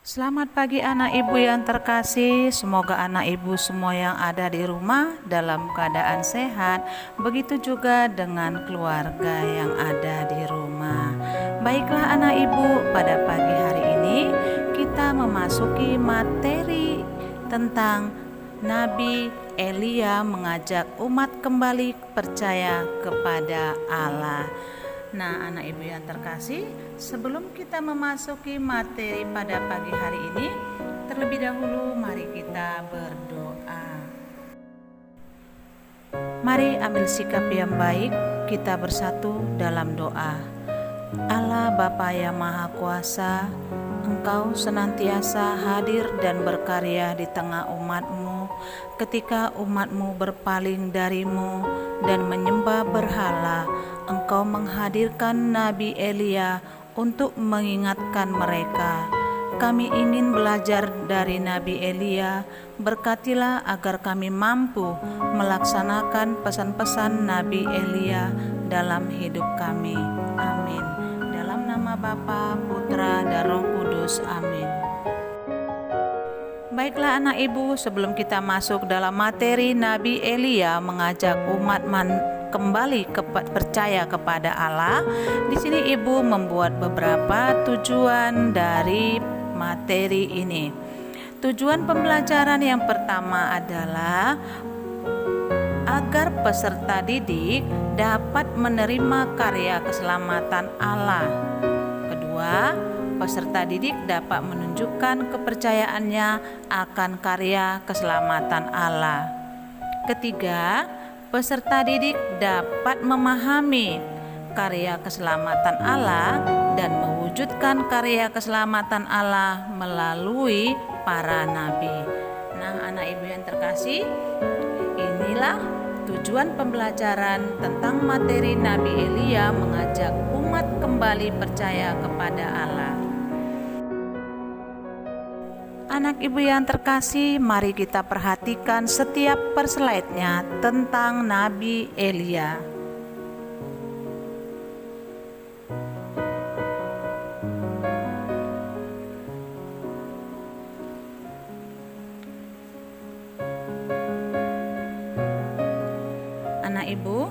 Selamat pagi anak ibu yang terkasih. Semoga anak ibu semua yang ada di rumah dalam keadaan sehat. Begitu juga dengan keluarga yang ada di rumah. Baiklah anak ibu, pada pagi hari ini kita memasuki materi tentang Nabi Elia mengajak umat kembali percaya kepada Allah. Nah, anak ibu yang terkasih, sebelum kita memasuki materi pada pagi hari ini, terlebih dahulu mari kita berdoa. Mari ambil sikap yang baik, kita bersatu dalam doa. Allah Bapa yang Maha Kuasa, Engkau senantiasa hadir dan berkarya di tengah umat-Mu ketika umat-Mu berpaling dari-Mu dan menyembah berhala. Engkau menghadirkan Nabi Elia untuk mengingatkan mereka. Kami ingin belajar dari Nabi Elia. Berkatilah agar kami mampu melaksanakan pesan-pesan Nabi Elia dalam hidup kami. Amin. Dalam nama Bapa, Putra, dan Roh Kudus. Amin. Baiklah anak ibu, sebelum kita masuk dalam materi Nabi Elia mengajak umat kembali percaya kepada Allah, di sini ibu membuat beberapa tujuan dari materi ini. Tujuan pembelajaran yang pertama adalah agar peserta didik dapat menerima karya keselamatan Allah. Kedua, peserta didik dapat menunjukkan kepercayaannya akan karya keselamatan Allah. Ketiga, peserta didik dapat memahami karya keselamatan Allah dan mewujudkan karya keselamatan Allah melalui para nabi. Nah, anak ibu yang terkasih, inilah tujuan pembelajaran tentang materi Nabi Elia mengajak umat kembali percaya kepada Allah. Anak ibu yang terkasih, mari kita perhatikan setiap slide-nya tentang Nabi Elia. Anak ibu,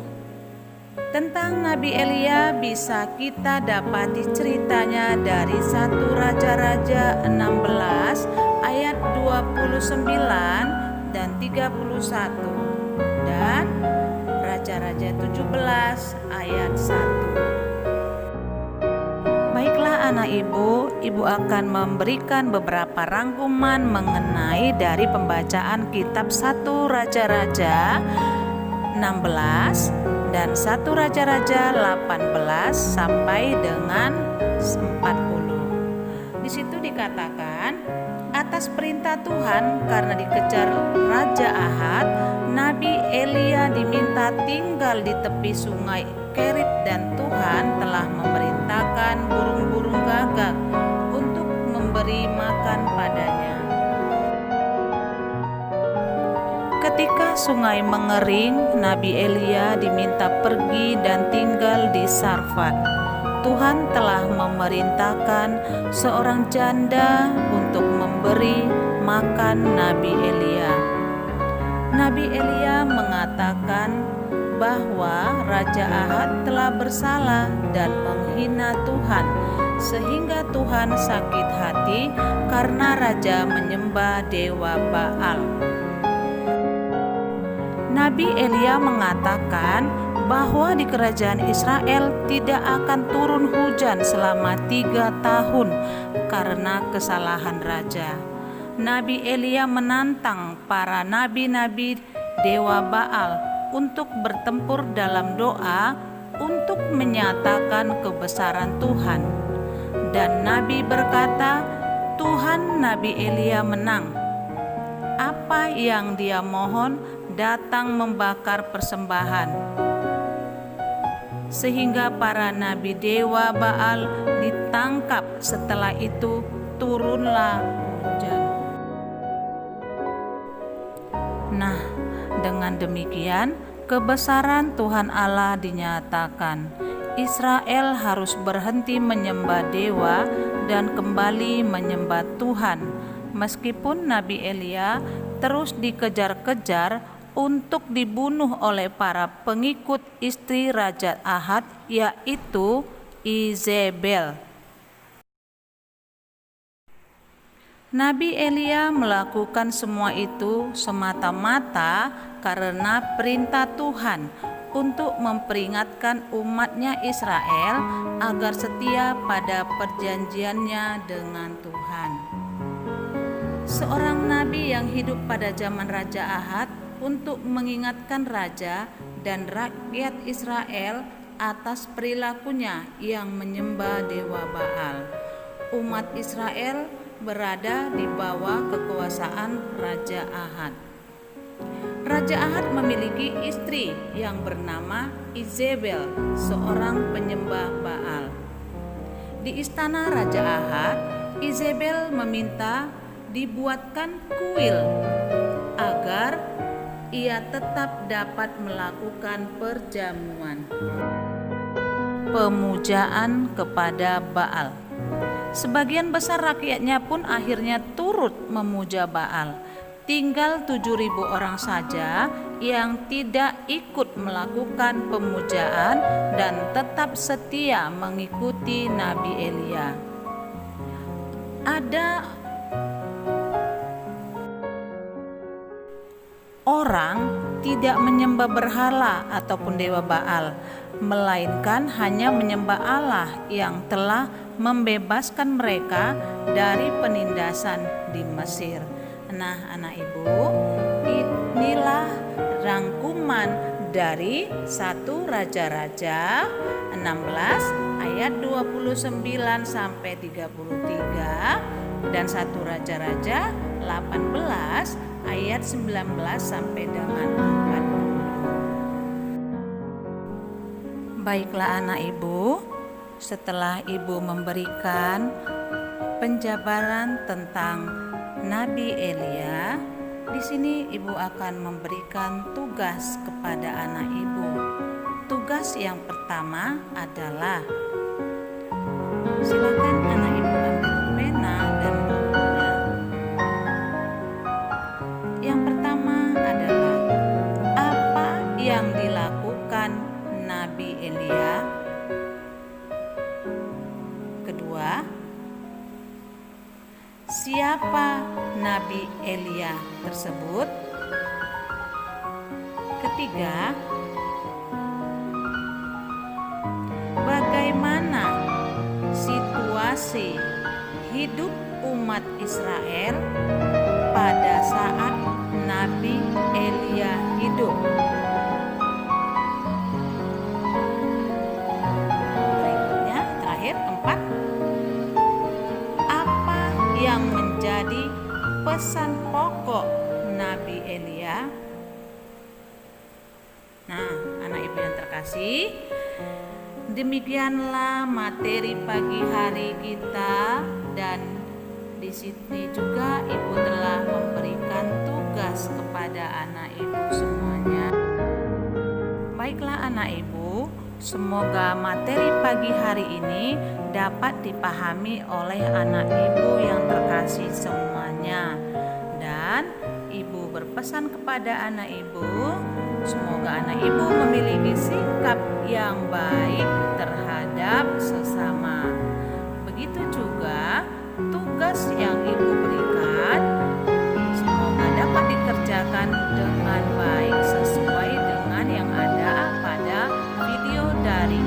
tentang Nabi Elia bisa kita dapati ceritanya dari 1 Raja-Raja 16 ayat 29 dan 31 dan Raja-Raja 17 ayat 1. Baiklah anak ibu akan memberikan beberapa rangkuman mengenai dari pembacaan kitab 1 Raja-Raja 16 dan 1 Raja-Raja 18 sampai dengan 40. Di situ dikatakan, atas perintah Tuhan karena dikejar Raja Ahab, Nabi Elia diminta tinggal di tepi sungai Kerit dan Tuhan telah memerintahkan burung-burung gagak untuk memberi makan padanya. Ketika sungai mengering, Nabi Elia diminta pergi dan tinggal di Sarfat. Tuhan telah memerintahkan seorang janda untuk memberi makan Nabi Elia. Nabi Elia mengatakan bahwa Raja Ahab telah bersalah dan menghina Tuhan, sehingga Tuhan sakit hati karena raja menyembah dewa Baal. Nabi Elia mengatakan bahwa di kerajaan Israel tidak akan turun hujan selama 3 tahun karena kesalahan raja. Nabi Elia menantang para nabi-nabi dewa Baal untuk bertempur dalam doa untuk menyatakan kebesaran Tuhan. Dan Nabi berkata, Tuhan Nabi Elia menang. Apa yang dia mohon datang membakar persembahan. Sehingga para nabi dewa Baal ditangkap. Setelah itu turunlah hujan. Nah, dengan demikian kebesaran Tuhan Allah dinyatakan. Israel harus berhenti menyembah dewa dan kembali menyembah Tuhan. Meskipun Nabi Elia terus dikejar-kejar untuk dibunuh oleh para pengikut istri Raja Ahab, yaitu Izebel. Nabi Elia melakukan semua itu semata-mata karena perintah Tuhan untuk memperingatkan umatnya Israel agar setia pada perjanjiannya dengan Tuhan. Seorang nabi yang hidup pada zaman Raja Ahab untuk mengingatkan raja dan rakyat Israel atas perilakunya yang menyembah dewa Baal. Umat Israel berada di bawah kekuasaan Raja Ahab. Raja Ahab memiliki istri yang bernama Izebel, seorang penyembah Baal. Di istana Raja Ahab, Izebel meminta dibuatkan kuil agar ia tetap dapat melakukan perjamuan pemujaan kepada Baal. Sebagian besar rakyatnya pun akhirnya turut memuja Baal. Tinggal 7.000 orang saja yang tidak ikut melakukan pemujaan dan tetap setia mengikuti Nabi Elia. Ada orang tidak menyembah berhala ataupun dewa Baal, melainkan hanya menyembah Allah yang telah membebaskan mereka dari penindasan di Mesir. Nah, anak ibu, inilah rangkuman dari 1 Raja-Raja 16 ayat 29 sampai 33 dan 1 Raja-Raja 18 ayat 19 sampai dengan 40. Baiklah anak ibu, setelah ibu memberikan penjabaran tentang Nabi Elia, di sini ibu akan memberikan tugas kepada anak ibu. Tugas yang pertama adalah, silakan anak ibu ambil pena dan bukunya. Yang pertama adalah, apa yang dilakukan Nabi Elia? Kedua, siapa Nabi Elia tersebut? Ketiga, bagaimana situasi hidup umat Israel pada saat Nabi Elia hidup? Berikutnya, terakhir, 4, apa yang menjadi pesan pokok Nabi Elia? Nah, anak ibu yang terkasih, demikianlah materi pagi hari kita, dan di sini juga ibu telah memberikan tugas kepada anak ibu semuanya. Baiklah anak ibu, semoga materi pagi hari ini dapat dipahami oleh anak ibu yang terkasih semuanya. Dan ibu berpesan kepada anak ibu, semoga anak ibu memiliki sikap yang baik terhadap sesama. Begitu juga tugas yang ibu berikan, semoga dapat dikerjakan dengan baik sesuai dengan yang ada pada video dari